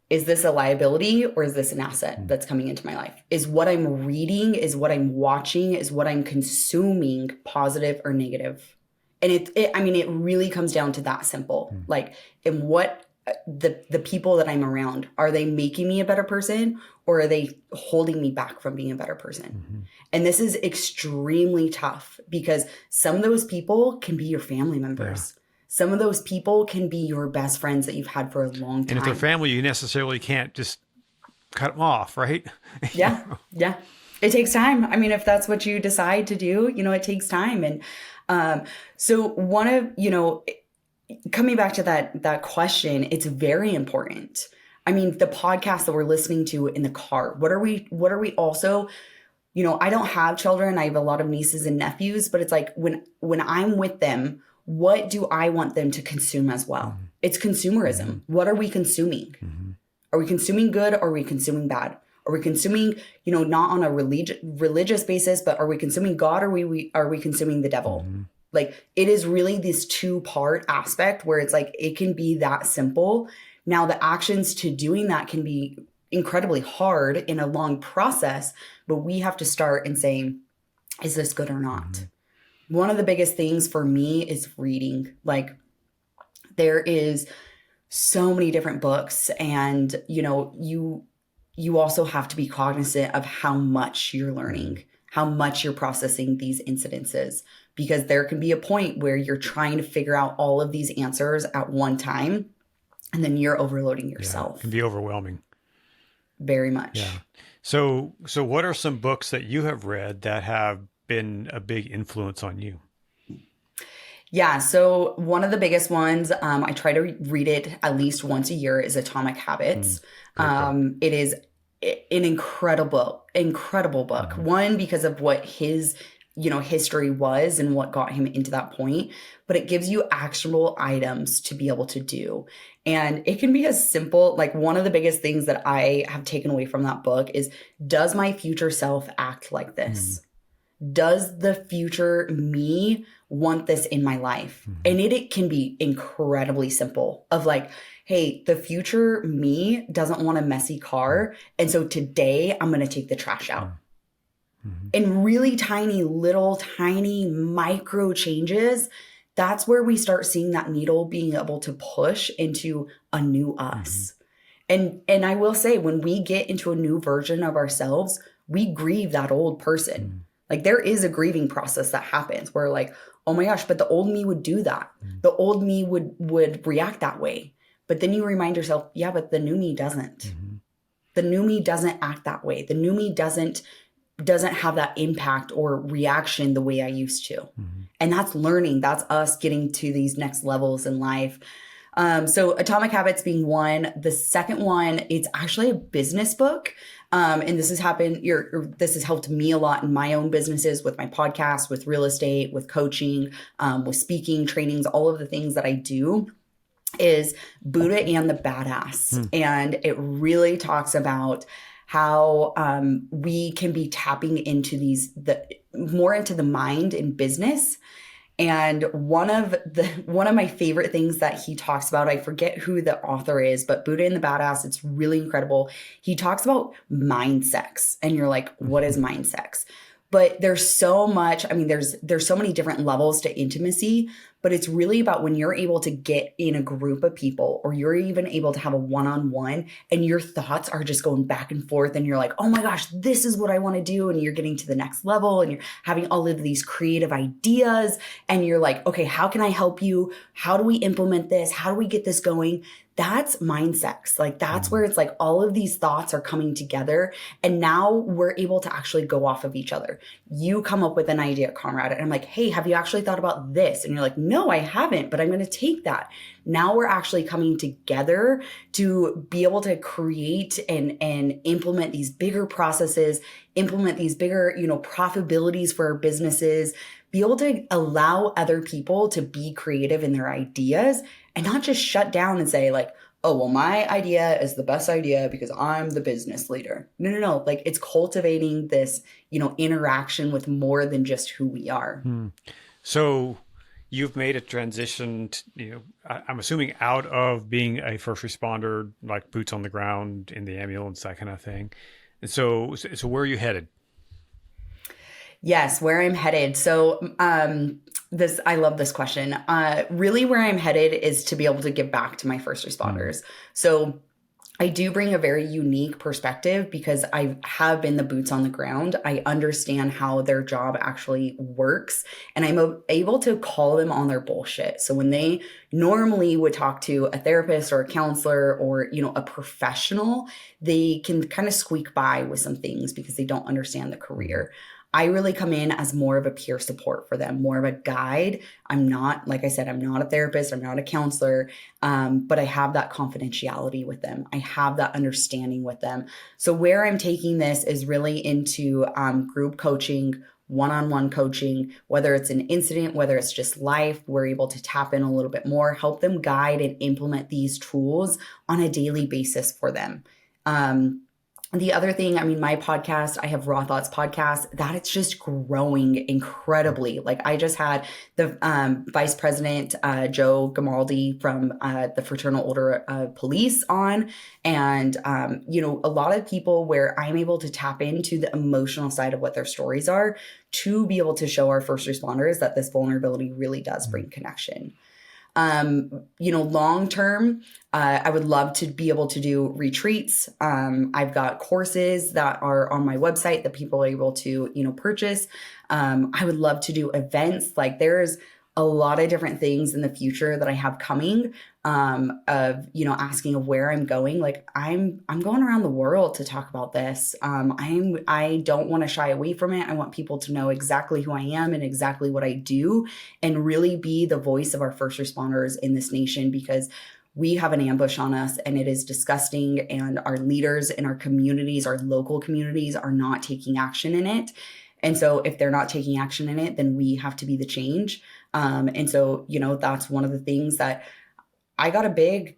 is this a liability or is this an asset that's coming into my life? Is what I'm reading, is what I'm watching, is what I'm consuming positive or negative? And it really comes down to that simple. Like, in what the people that I'm around, are they making me a better person, or are they holding me back from being a better person? And this is extremely tough because some of those people can be your family members. Yeah. Some of those people can be your best friends that you've had for a long time. And if they're family, you necessarily can't just cut them off, right? Yeah. It takes time. I mean, if that's what you decide to do, it takes time. And so one of, coming back to that question, it's very important. I mean, the podcast that we're listening to in the car, what are we also, I don't have children. I have a lot of nieces and nephews, but it's like when I'm with them, what do I want them to consume as well? It's consumerism. What are we consuming? Are we consuming good or are we consuming bad? Are we consuming, not on a religious basis, but are we consuming God or are we consuming the devil? Like, it is really this two-part aspect where it's like it can be that simple. Now, the actions to doing that can be incredibly hard in a long process, but we have to start and saying, is this good or not? One of the biggest things for me is reading. Like, there is so many different books, and you also have to be cognizant of how much you're learning, how much you're processing these incidences, because there can be a point where you're trying to figure out all of these answers at one time, and then you're overloading yourself. Yeah, it can be overwhelming. Very much. Yeah. So what are some books that you have read that have been a big influence on you? Yeah. So one of the biggest ones, I try to read it at least once a year, is Atomic Habits. It is an incredible book. One, because of what his, history was and what got him into that point, but it gives you actionable items to be able to do. And it can be as simple, like one of the biggest things that I have taken away from that book is, does my future self act like this? Does the future me want this in my life? And it can be incredibly simple of like, hey, the future me doesn't want a messy car. And so today I'm going to take the trash out. And really tiny micro changes, that's where we start seeing that needle being able to push into a new us. And I will say, when we get into a new version of ourselves, we grieve that old person. Like, there is a grieving process that happens where like, oh my gosh, but the old me would do that. The old me would react that way. But then you remind yourself, yeah, but the new me doesn't. The new me doesn't act that way. The new me doesn't have that impact or reaction the way I used to. And that's learning. That's us getting to these next levels in life. So Atomic Habits being one. The second one, it's actually a business book. And this has this has helped me a lot in my own businesses, with my podcast, with real estate, with coaching, with speaking, trainings, all of the things that I do, is Buddha and the Badass. And it really talks about how we can be tapping into more into the mind in business. And one of my favorite things that he talks about, I forget who the author is, but Buddha and the Badass, it's really incredible. He talks about mind sex, and you're like, what is mind sex? But there's so much, there's so many different levels to intimacy, but it's really about when you're able to get in a group of people, or you're even able to have a one-on-one, and your thoughts are just going back and forth, and you're like, oh my gosh, this is what I want to do. And you're getting to the next level, and you're having all of these creative ideas, and you're like, okay, how can I help you? How do we implement this? How do we get this going? That's mind sex. Like, that's where it's like all of these thoughts are coming together, and now we're able to actually go off of each other. You come up with an idea, Conrad, and I'm like, hey, have you actually thought about this? And you're like, no, I haven't, but I'm going to take that. Now we're actually coming together to be able to create and implement these bigger processes, implement these bigger, profitabilities for our businesses, be able to allow other people to be creative in their ideas, and not just shut down and say like, oh, well, my idea is the best idea because I'm the business leader. No. Like, it's cultivating this, interaction with more than just who we are. So you've made a transition, I'm assuming, out of being a first responder, like boots on the ground in the ambulance, that kind of thing. And so where are you headed? Yes, where I'm headed. So I love this question. Really where I'm headed is to be able to give back to my first responders. So I do bring a very unique perspective because I have been the boots on the ground. I understand how their job actually works, and I'm able to call them on their bullshit. So when they normally would talk to a therapist or a counselor or, a professional, they can kind of squeak by with some things because they don't understand the career. I really come in as more of a peer support for them, more of a guide. I'm not, like I said, I'm not a therapist, I'm not a counselor, but I have that confidentiality with them. I have that understanding with them. So where I'm taking this is really into group coaching, one-on-one coaching, whether it's an incident, whether it's just life, we're able to tap in a little bit more, help them guide and implement these tools on a daily basis for them. The other thing, I mean, my podcast, I have Raw Thoughts podcast, that it's just growing incredibly. Like I just had the Vice President Joe Gamaldi from the Fraternal Order of Police on, and a lot of people where I'm able to tap into the emotional side of what their stories are to be able to show our first responders that this vulnerability really does bring connection. Long term, I would love to be able to do retreats. I've got courses that are on my website that people are able to, purchase. I would love to do events. Like there's a lot of different things in the future that I have coming, asking of where I'm going. Like I'm going around the world to talk about this. I don't want to shy away from it. I want people to know exactly who I am and exactly what I do, and really be the voice of our first responders in this nation, because we have an ambush on us and it is disgusting. And our leaders in our communities, our local communities, are not taking action in it. And so if they're not taking action in it, then we have to be the change. And so, that's one of the things that I got a big,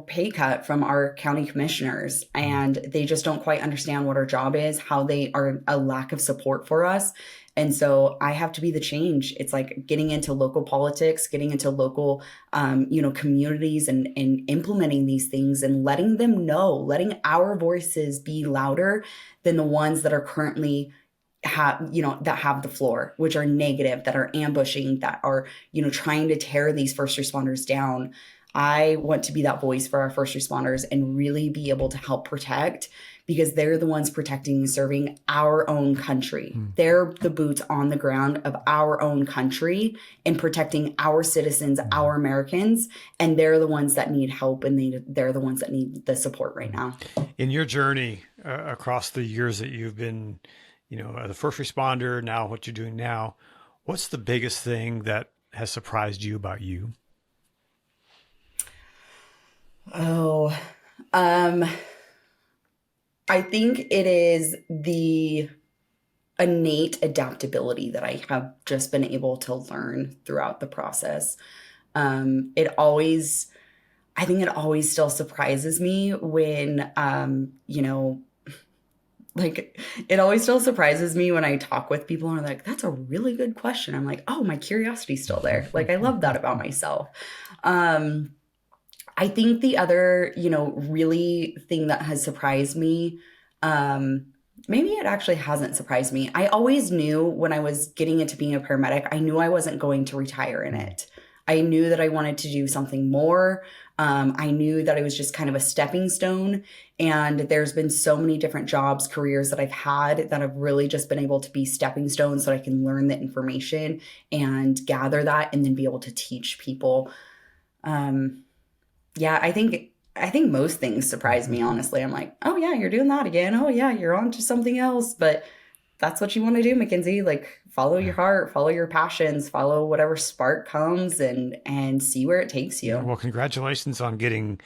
pay cut from our county commissioners, and they just don't quite understand what our job is, how they are a lack of support for us. And so I have to be the change. It's like getting into local politics, getting into local, communities and implementing these things and letting them know, letting our voices be louder than the ones that are currently that have the floor, which are negative, that are ambushing, that are, trying to tear these first responders down. I want to be that voice for our first responders and really be able to help protect, because they're the ones protecting and serving our own country. They're the boots on the ground of our own country and protecting our citizens, our Americans, and they're the ones that need help, and they're the ones that need the support right now. In your journey across the years that you've been the first responder, now what you're doing now, what's the biggest thing that has surprised you about you? Oh, I think it is the innate adaptability that I have just been able to learn throughout the process. I think it always still surprises me when, it always still surprises me when I talk with people and they're like, that's a really good question. I'm like, oh, my curiosity's still there. Like, I love that about myself. I think the other, really thing that has surprised me, maybe it actually hasn't surprised me. I always knew when I was getting into being a paramedic, I knew I wasn't going to retire in it. I knew that I wanted to do something more. I knew that it was just kind of a stepping stone. And there's been so many different jobs, careers that I've had that have really just been able to be stepping stones so I can learn the information and gather that and then be able to teach people. I think most things surprise me, honestly. I'm like, oh yeah, you're doing that again. Oh yeah, you're on to something else. But that's what you want to do, Makenzie. Like, follow your heart, follow your passions, follow whatever spark comes, and see where it takes you. Well, congratulations on getting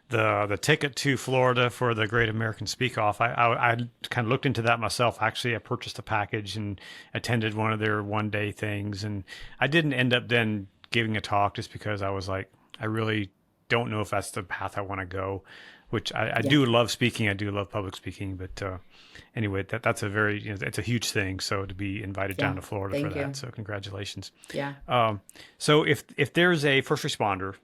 the ticket to Florida for the Great American Speak Off. I kind of looked into that myself. Actually, I purchased a package and attended one of their one-day things. And I didn't end up then giving a talk just because I was like, I really don't know if that's the path I want to go, which I do love speaking. I do love public speaking. But anyway, that's a very, it's a huge thing. So to be invited down to Florida for that. So congratulations. Yeah. So if there's a first responder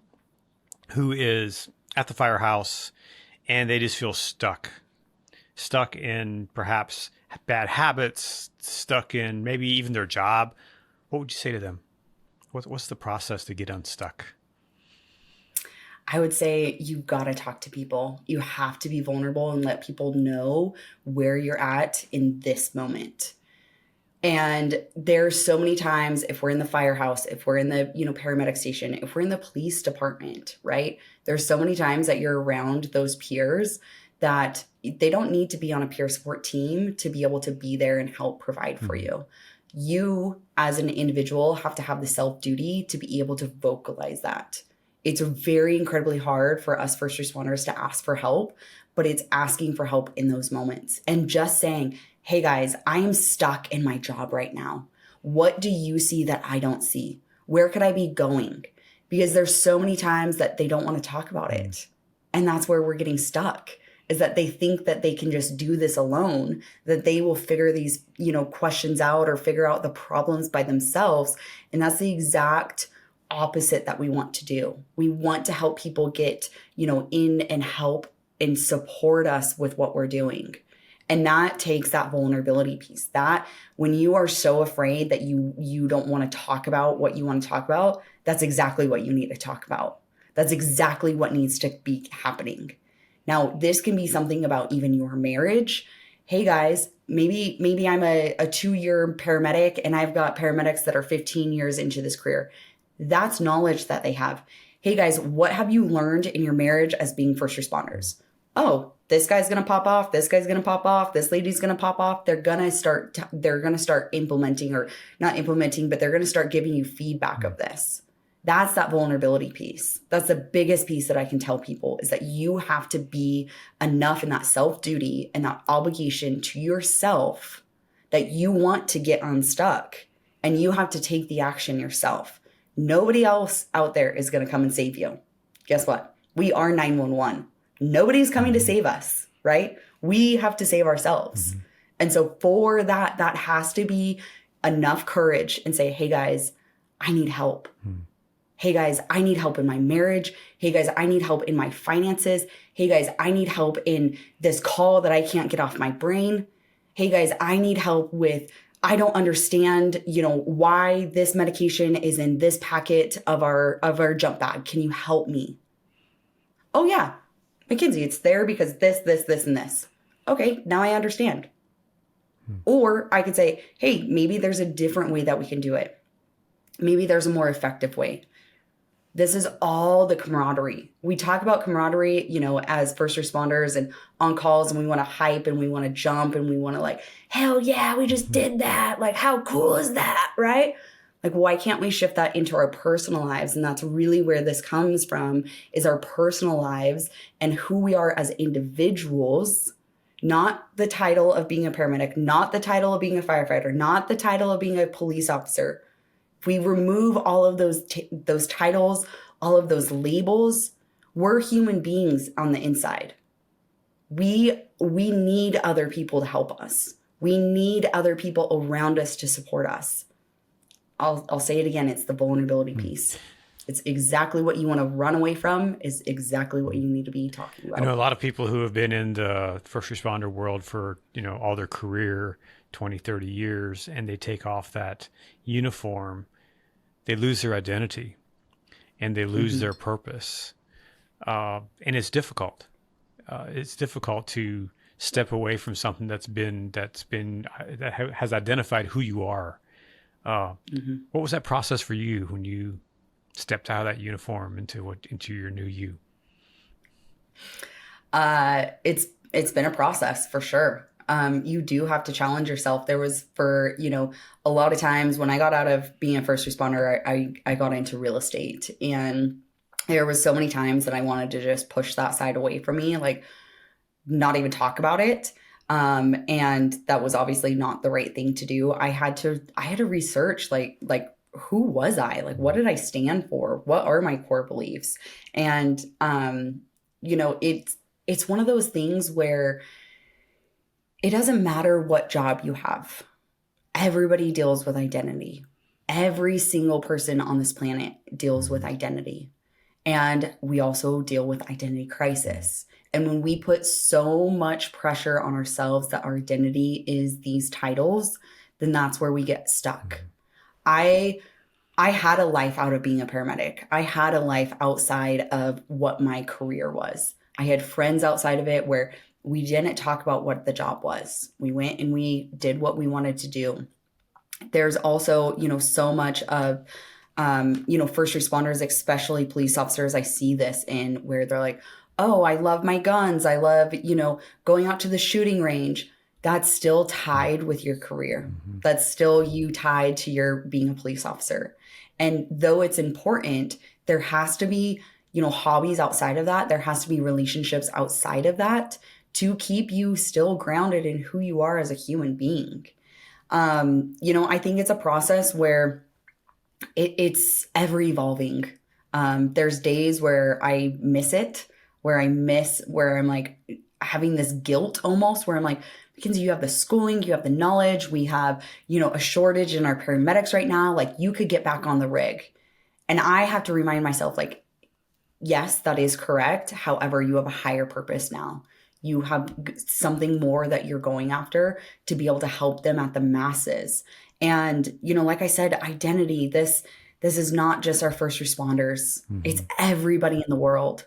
who is at the firehouse and they just feel stuck in perhaps bad habits, stuck in maybe even their job, what would you say to them? What's the process to get unstuck? I would say you've got to talk to people. You have to be vulnerable and let people know where you're at in this moment. And there's so many times, if we're in the firehouse, if we're in the, paramedic station, if we're in the police department, right? There's so many times that you're around those peers that they don't need to be on a peer support team to be able to be there and help provide for you. You, as an individual, have to have the self-duty to be able to vocalize that. It's very incredibly hard for us first responders to ask for help, but it's asking for help in those moments and just saying, hey guys, I am stuck in my job right now. What do you see that I don't see? Where could I be going? Because there's so many times that they don't want to talk about it. And that's where we're getting stuck, is that they think that they can just do this alone, that they will figure these, questions out or figure out the problems by themselves. And that's the exact opposite that we want to do. We want to help people get, in and help and support us with what we're doing. And that takes that vulnerability piece. That when you are so afraid that you don't want to talk about what you want to talk about, that's exactly what you need to talk about. That's exactly what needs to be happening. Now, this can be something about even your marriage. Hey guys, maybe I'm a 2-year paramedic and I've got paramedics that are 15 years into this career. That's knowledge that they have. Hey guys, what have you learned in your marriage as being first responders? Oh, this guy's going to pop off. This guy's going to pop off. This lady's going to pop off. They're going to start implementing, or not implementing, but they're going to start giving you feedback of this. That's that vulnerability piece. That's the biggest piece that I can tell people, is that you have to be enough in that self-duty and that obligation to yourself that you want to get unstuck, and you have to take the action yourself. Nobody else out there is going to come and save you. Guess what? We are 911. Nobody's coming to save us, right? We have to save ourselves. And so for that has to be enough courage and say, hey guys, I need help. Hey guys, I need help in my marriage. Hey guys, I need help in my finances. Hey guys, I need help in this call that I can't get off my brain. Hey guys, I need help with, I don't understand, why this medication is in this packet of our jump bag. Can you help me? Oh yeah, Makenzie, it's there because this, and this. Okay, now I understand. Or I could say, hey, maybe there's a different way that we can do it. Maybe there's a more effective way. This is all the camaraderie. We talk about camaraderie, as first responders and on calls, and we want to hype and we want to jump and we want to hell yeah, we just did that. Like, how cool is that, right? Like, why can't we shift that into our personal lives? And that's really where this comes from, is our personal lives and who we are as individuals, not the title of being a paramedic, not the title of being a firefighter, not the title of being a police officer. If we remove all of those titles, all of those labels, we're human beings on the inside. We need other people to help us. We need other people around us to support us. I'll say it again. It's the vulnerability piece. It's exactly what you want to run away from, is exactly what you need to be talking about. I know a lot of people who have been in the first responder world for, all their career, 20, 30 years, and they take off that uniform, they lose their identity and they lose their purpose. And it's difficult. It's difficult to step away from something that has identified who you are. What was that process for you when you stepped out of that uniform into your new you? It's been a process for sure. You do have to challenge yourself. There was a lot of times when I got out of being a first responder, I got into real estate, and there was so many times that I wanted to just push that side away from me, like not even talk about it. And that was obviously not the right thing to do. I had to research like who was I? Like, what did I stand for? What are my core beliefs? And, it's one of those things where it doesn't matter what job you have. Everybody deals with identity. Every single person on this planet deals with identity. And we also deal with identity crisis. And when we put so much pressure on ourselves that our identity is these titles, then that's where we get stuck. I had a life out of being a paramedic. I had a life outside of what my career was. I had friends outside of it where we didn't talk about what the job was. We went and we did what we wanted to do. There's also, so much of, first responders, especially police officers, I see this in where they're like, oh, I love my guns. I love, going out to the shooting range. That's still tied with your career. Mm-hmm. That's still you tied to your being a police officer. And though it's important, there has to be, hobbies outside of that. There has to be relationships outside of that to keep you still grounded in who you are as a human being. I think it's a process where it's ever evolving. There's days where I miss it, where I'm like having this guilt almost, where I'm like, Makenzie, you have the schooling, you have the knowledge, we have, a shortage in our paramedics right now. Like, you could get back on the rig. And I have to remind myself, like, yes, that is correct. However, you have a higher purpose now. You have something more that you're going after to be able to help them at the masses. And, like I said, identity, this is not just our first responders. Mm-hmm. It's everybody in the world.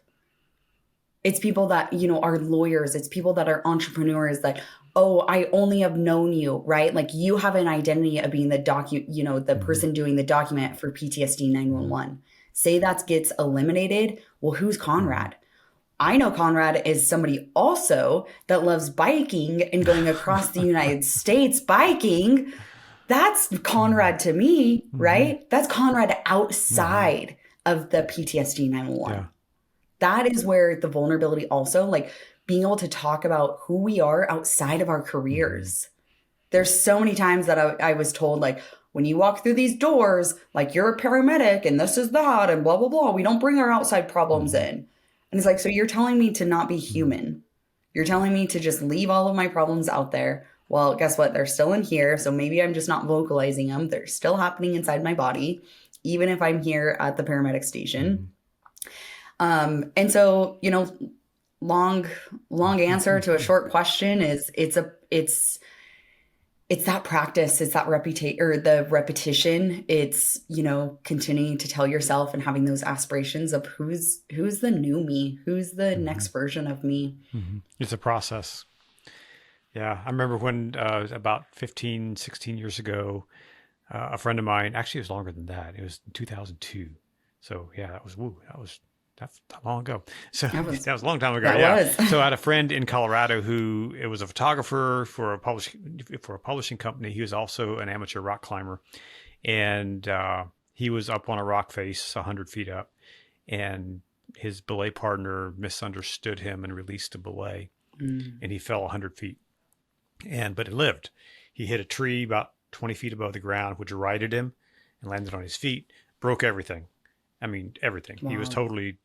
It's people that, are lawyers. It's people that are entrepreneurs that, oh, I only have known you, right? Like, you have an identity of being the the person doing the document for PTSD 911. Say that gets eliminated. Well, who's Conrad? I know Conrad is somebody also that loves biking and going across the United States biking. That's Conrad to me, right? That's Conrad outside of the PTSD 911. Yeah. That is where the vulnerability also, like, being able to talk about who we are outside of our careers. There's so many times that I was told, like, when you walk through these doors, like, you're a paramedic and this is that and blah, blah, blah. We don't bring our outside problems in. And it's like, so you're telling me to not be human. You're telling me to just leave all of my problems out there. Well, guess what? They're still in here. So maybe I'm just not vocalizing them. They're still happening inside my body, even if I'm here at the paramedic station. And so, long answer to a short question is it's that practice. It's that repetition. It's, continuing to tell yourself and having those aspirations of who's the new me, who's the next version of me. It's a process. Yeah. I remember when, about 15, 16 years ago, a friend of mine, actually it was longer than that. It was 2002. So yeah, that's long ago. So that was a long time ago. So I had a friend in Colorado who it was a photographer for a publishing company. He was also an amateur rock climber, and he was up on a rock face 100 feet up, and his belay partner misunderstood him and released a belay, and he fell 100 feet. But it lived. He hit a tree about 20 feet above the ground, which righted him and landed on his feet, broke everything. I mean, everything. Wow. He was totally,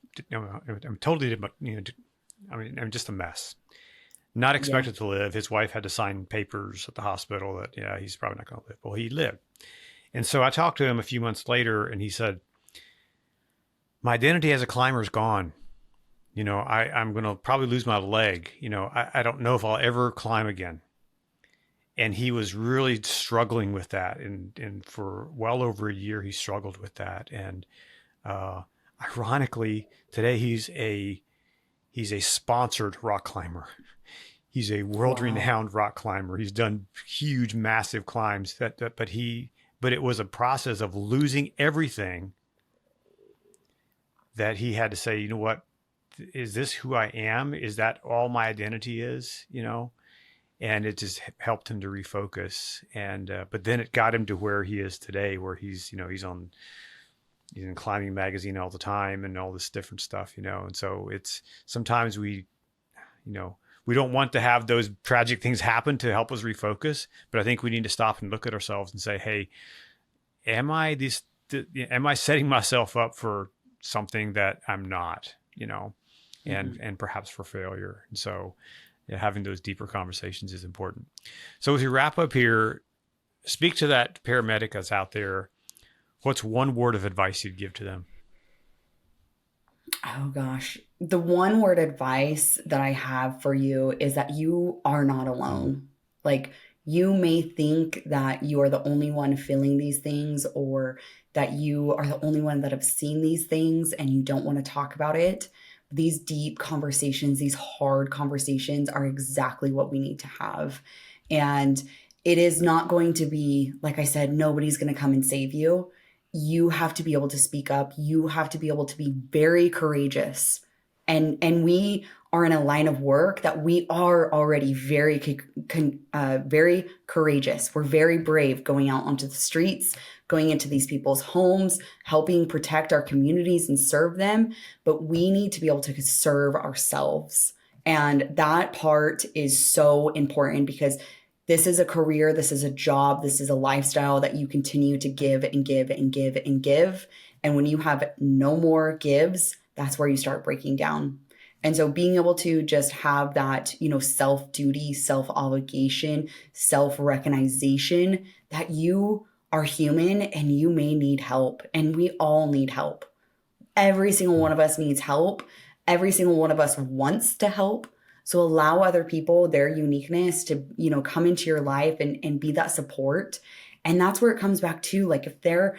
just a mess. Not expected to live. His wife had to sign papers at the hospital that, he's probably not going to live. Well, he lived. And so I talked to him a few months later, and he said, my identity as a climber is gone. I'm going to probably lose my leg. I don't know if I'll ever climb again. And he was really struggling with that. And for well over a year, he struggled with that. And ironically, today he's a sponsored rock climber. He's a world-renowned rock climber. He's done huge, massive climbs. But it was a process of losing everything that he had to say, you know what? Is this who I am? Is that all my identity is? And it just helped him to refocus. And but then it got him to where he is today, where he's in Climbing Magazine all the time and all this different stuff, And so it's sometimes we don't want to have those tragic things happen to help us refocus, but I think we need to stop and look at ourselves and say, hey, am I setting myself up for something that I'm not, and perhaps for failure. And so having those deeper conversations is important. So as we wrap up here, speak to that paramedic that's out there. What's one word of advice you'd give to them? Oh gosh. The one word advice that I have for you is that you are not alone. Like, you may think that you are the only one feeling these things, or that you are the only one that have seen these things and you don't want to talk about it. These deep conversations, these hard conversations are exactly what we need to have. And it is not going to be, like I said, nobody's going to come and save you. You have to be able to speak up. You have to be able to be very courageous And we are in a line of work that we are already very courageous. We're very brave going out onto the streets, going into these people's homes, helping protect our communities and serve them. But we need to be able to serve ourselves. And that part is so important because this is a career, this is a job, this is a lifestyle that you continue to give and give and give and give. And when you have no more gives, that's where you start breaking down. And so being able to just have that, self-duty, self-obligation, self-recognition that you are human and you may need help. And we all need help. Every single one of us needs help. Every single one of us wants to help. So allow other people, their uniqueness to, come into your life and be that support. And that's where it comes back to, like, if they're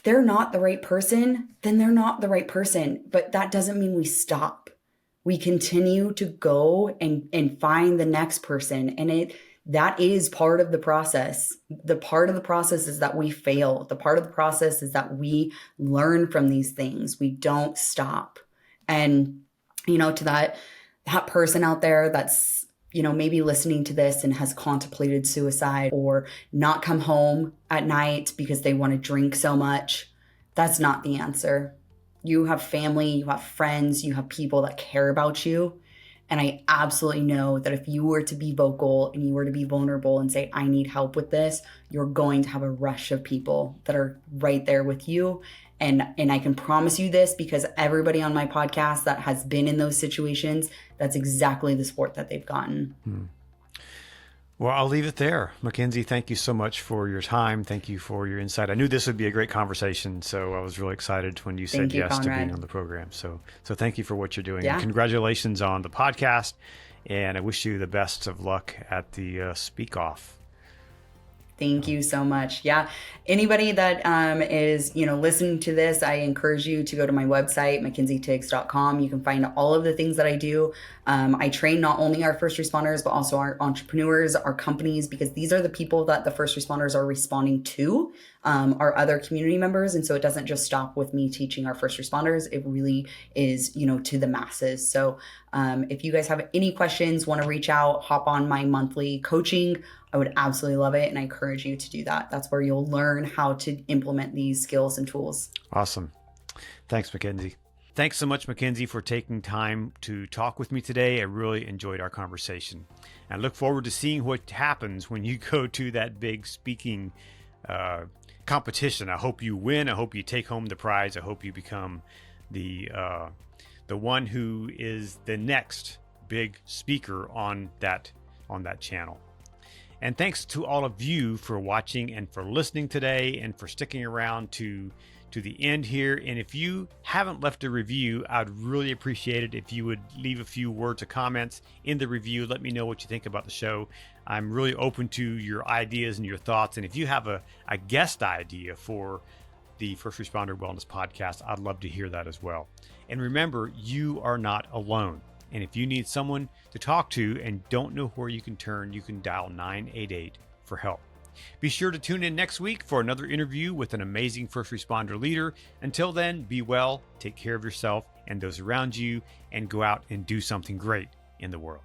not the right person, then they're not the right person. But that doesn't mean we stop. We continue to go and find the next person. And that is part of the process. The part of the process is that we fail. The part of the process is that we learn from these things. We don't stop. And, to that person out there that's, maybe listening to this and has contemplated suicide or not come home at night because they want to drink so much, that's not the answer. You have family, you have friends, you have people that care about you. And I absolutely know that if you were to be vocal and you were to be vulnerable and say, I need help with this, you're going to have a rush of people that are right there with you. And I can promise you this because everybody on my podcast that has been in those situations, that's exactly the support that they've gotten. Well, I'll leave it there. Makenzie, thank you so much for your time. Thank you for your insight. I knew this would be a great conversation, so I was really excited when you said yes to being on the program. So thank you for what you're doing. Yeah. And congratulations on the podcast, and I wish you the best of luck at the Speak Off. Thank you so much. Yeah. Anybody that is, listening to this, I encourage you to go to my website, MakenzieTiegs.com. You can find all of the things that I do. I train not only our first responders, but also our entrepreneurs, our companies, because these are the people that the first responders are responding to, our other community members. And so it doesn't just stop with me teaching our first responders. It really is, to the masses. So if you guys have any questions, want to reach out, hop on my monthly coaching, I would absolutely love it. And I encourage you to do that. That's where you'll learn how to implement these skills and tools. Awesome. Thanks, Makenzie. Thanks so much, Makenzie, for taking time to talk with me today. I really enjoyed our conversation. I look forward to seeing what happens when you go to that big speaking competition. I hope you win. I hope you take home the prize. I hope you become the one who is the next big speaker on that channel. And thanks to all of you for watching and for listening today and for sticking around to the end here. And if you haven't left a review, I'd really appreciate it if you would leave a few words or comments in the review. Let me know what you think about the show. I'm really open to your ideas and your thoughts. And if you have a guest idea for the First Responder Wellness Podcast, I'd love to hear that as well. And remember, you are not alone. And if you need someone to talk to and don't know where you can turn, you can dial 988 for help. Be sure to tune in next week for another interview with an amazing first responder leader. Until then, be well, take care of yourself and those around you, and go out and do something great in the world.